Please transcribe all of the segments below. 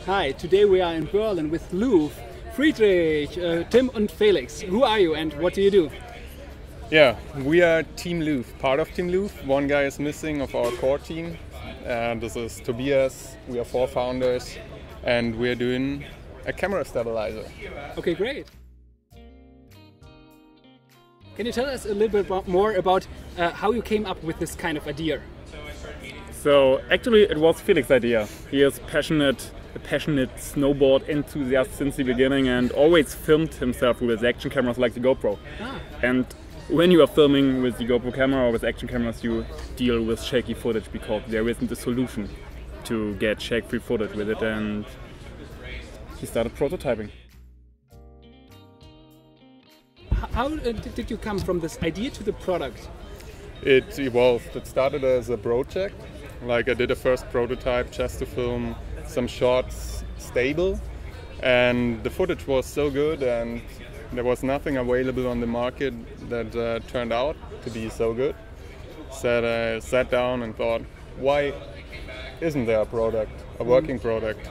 Hi, today we are in Berlin with LUUV, Friedrich, Tim and Felix. Who are you and what do you do? Yeah, we are Team LUUV, part of Team LUUV. One guy is missing of our core team. This is Tobias. We are 4 founders and we're doing a camera stabilizer. Okay, great. Can you tell us a little bit more about how you came up with this kind of idea? So actually it was Felix's idea. He is a passionate snowboard enthusiast since the beginning and always filmed himself with action cameras like the GoPro. And when you are filming with the GoPro camera or with action cameras, you deal with shaky footage because there isn't a solution to get shake-free footage with it, and he started prototyping. How did you come from this idea to the product? It evolved. It started as a project. Like I did a first prototype just to film some shots stable, and the footage was so good and there was nothing available on the market that turned out to be so good. So I sat down and thought, why isn't there a product, a working product?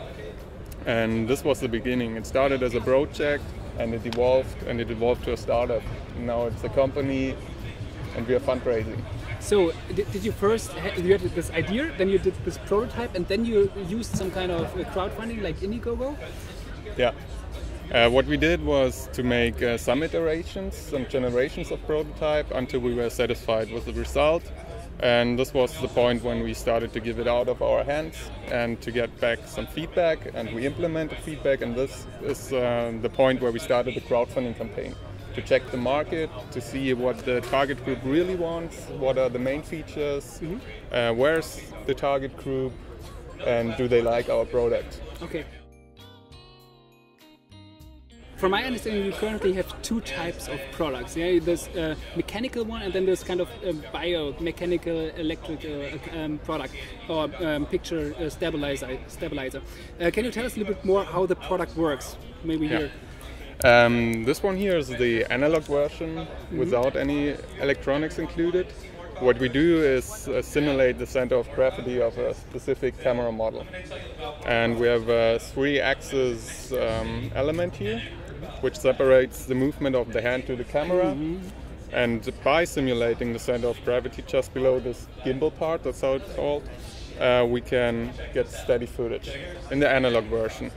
And this was the beginning. It started as a project and it evolved to a startup. Now it's a company and we are fundraising. So did you first, you had this idea, then you did this prototype, and then you used some kind of crowdfunding like Indiegogo? Yeah. What we did was to make some iterations, some generations of prototype until we were satisfied with the result. And this was the point when we started to give it out of our hands and to get back some feedback, and we implemented feedback, and this is the point where we started the crowdfunding campaign. To check the market, to see what the target group really wants, what are the main features, where's the target group, and do they like our product. Okay. From my understanding, you currently have 2 types of products. Yeah, there's a mechanical one, and then there's kind of a biomechanical electrical product or picture stabilizer. Can you tell us a little bit more how the product works? Maybe here. This one here is the analog version without any electronics included. What we do is simulate the center of gravity of a specific camera model. And we have a 3-axis element here, which separates the movement of the hand to the camera. And by simulating the center of gravity just below this gimbal part, that's how it's called, we can get steady footage in the analog version.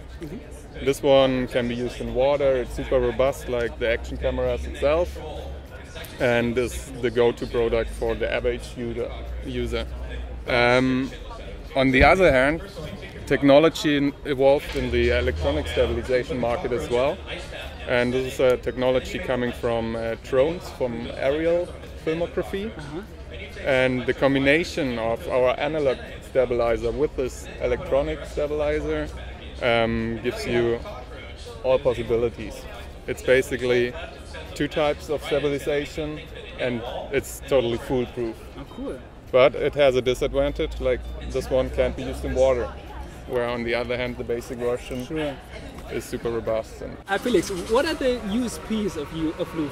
This one can be used in water. It's super robust like the action cameras itself, and is the go-to product for the average user. On the other hand, technology evolved in the electronic stabilization market as well, and this is a technology coming from drones, from aerial filmography, and the combination of our analog stabilizer with this electronic stabilizer gives you all possibilities. It's basically 2 types of stabilization and it's totally foolproof. Oh, cool. But it has a disadvantage, like this one can't be used in water, where on the other hand the basic version is super robust. Felix, what are the USPs of LUUV?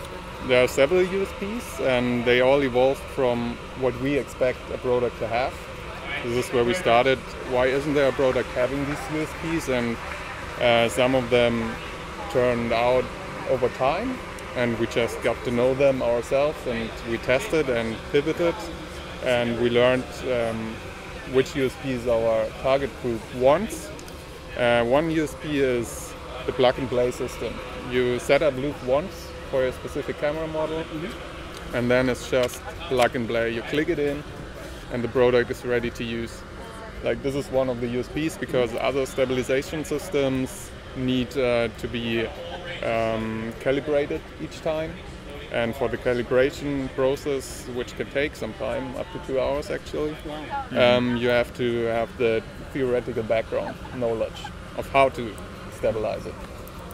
There are several USPs and they all evolved from what we expect a product to have. This is where we started. Why isn't there a product having these USPs? And some of them turned out over time, and we just got to know them ourselves, and we tested and pivoted, and we learned which USPs our target group wants. One USP is the plug-and-play system. You set up LUUV once for a specific camera model, and then it's just plug and play. You click it in, and the product is ready to use. Like, this is one of the USPs because other stabilization systems need to be calibrated each time, and for the calibration process, which can take some time, up to 2 hours actually, you have to have the theoretical background knowledge of how to stabilize it.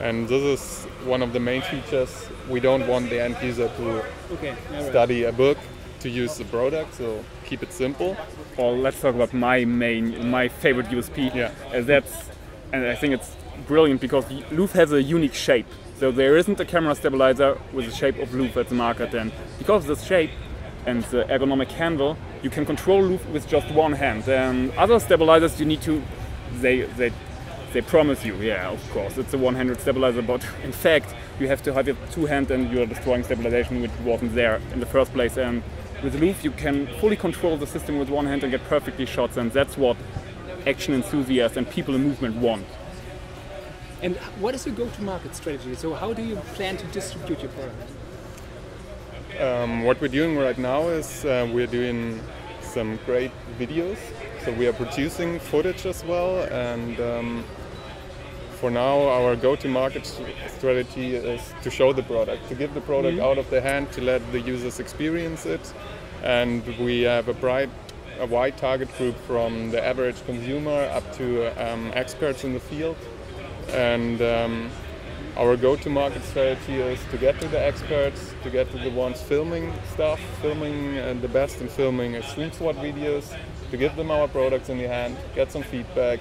And this is one of the main features. We don't want the end user to study a book to use the product, so keep it simple. Well, let's talk about my favorite USP. And I think it's brilliant because LUUV has a unique shape. So there isn't a camera stabilizer with the shape of LUUV at the market, and because of this shape and the ergonomic handle, you can control LUUV with just one hand. And other stabilizers you need to, they They promise you, yeah, of course, it's a one-handed stabilizer, but in fact, you have to have your two hands and you are destroying stabilization, which wasn't there in the first place. And with LUUV, you can fully control the system with one hand and get perfectly shots, and that's what action enthusiasts and people in movement want. And what is your go-to-market strategy? So how do you plan to distribute your product? What we're doing right now is we're doing some great videos. So we are producing footage as well, and for now our go-to-market strategy is to show the product, to give the product out of the hand, to let the users experience it. And we have a wide target group from the average consumer up to experts in the field. And our go-to-market strategy is to get to the experts, to get to the ones filming stuff, filming the best in filming extreme SWAT videos, to give them our products in the hand, get some feedback,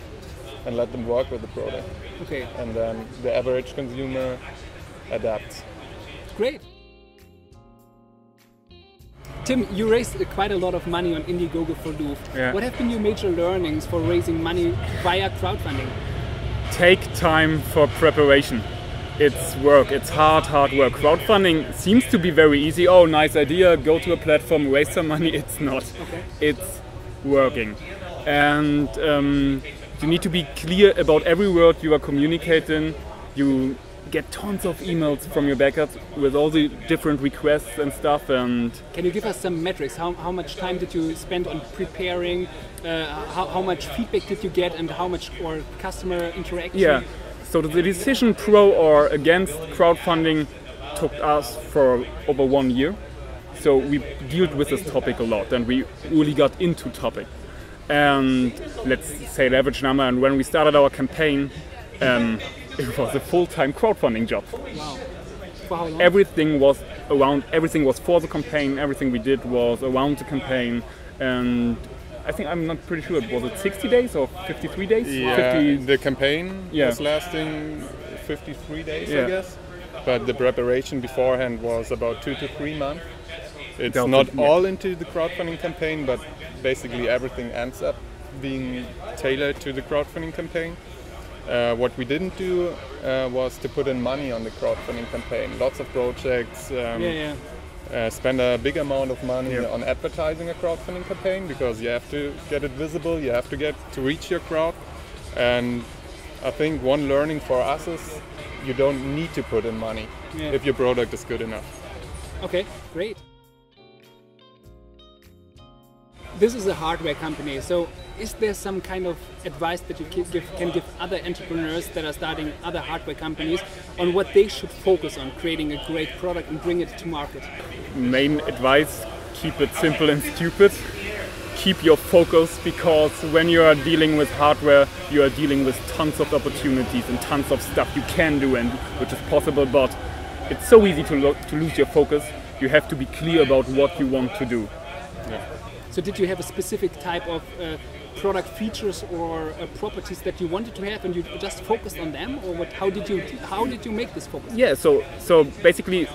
and let them work with the product. Okay. And then the average consumer adapts. Great. Tim, you raised quite a lot of money on Indiegogo for LUUV. Yeah. What have been your major learnings for raising money via crowdfunding? Take time for preparation. It's work, it's hard work. Crowdfunding seems to be very easy. Oh, nice idea, go to a platform, raise some money. It's not. Okay. It's working. And you need to be clear about every word you are communicating. You get tons of emails from your backers with all the different requests and stuff. And can you give us some metrics? How much time did you spend on preparing? How much feedback did you get, and how much or customer interaction? Yeah. So the decision pro or against crowdfunding took us for over 1 year. So we dealt with this topic a lot, and we really got into topic. And let's say the average number. And when we started our campaign, it was a full-time crowdfunding job. Wow. For how long? Everything was for the campaign. Everything we did was around the campaign, and I think, I'm not pretty sure, was it 60 days or 53 days? Yeah, 50... the campaign was lasting 53 days, I guess. But the preparation beforehand was about 2 to 3 months. It's not all into the crowdfunding campaign, but basically everything ends up being tailored to the crowdfunding campaign. What we didn't do was to put in money on the crowdfunding campaign. Lots of projects. Spend a big amount of money on advertising a crowdfunding campaign, because you have to get it visible, you have to reach your crowd. And I think one learning for us is you don't need to put in money if your product is good enough. Okay, great. This is a hardware company, so is there some kind of advice that you can give other entrepreneurs that are starting other hardware companies on what they should focus on creating a great product and bring it to market? Main advice, keep it simple and stupid. Keep your focus, because when you are dealing with hardware, you are dealing with tons of opportunities and tons of stuff you can do and which is possible, but it's so easy to lose your focus. You have to be clear about what you want to do. Yeah. So did you have a specific type of product features or properties that you wanted to have, and you just focused on them, or what? How did you make this focus? Yeah, so basically,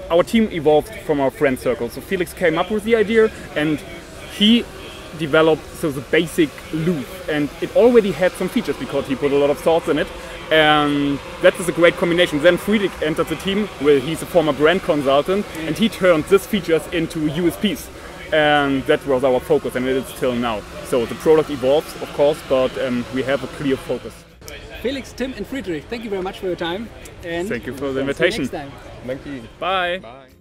our team evolved from our friend circle. So Felix came up with the idea, and he developed the basic LUUV, and it already had some features because he put a lot of thoughts in it, and that is a great combination. Then Friedrich entered the team, where he's a former brand consultant, and he turned these features into USPs. And that was our focus, and it is still now. So the product evolves, of course, but we have a clear focus. Felix, Tim, and Friedrich, thank you very much for your time. And thank you for the invitation. See you next time. Thank you. Bye. Bye.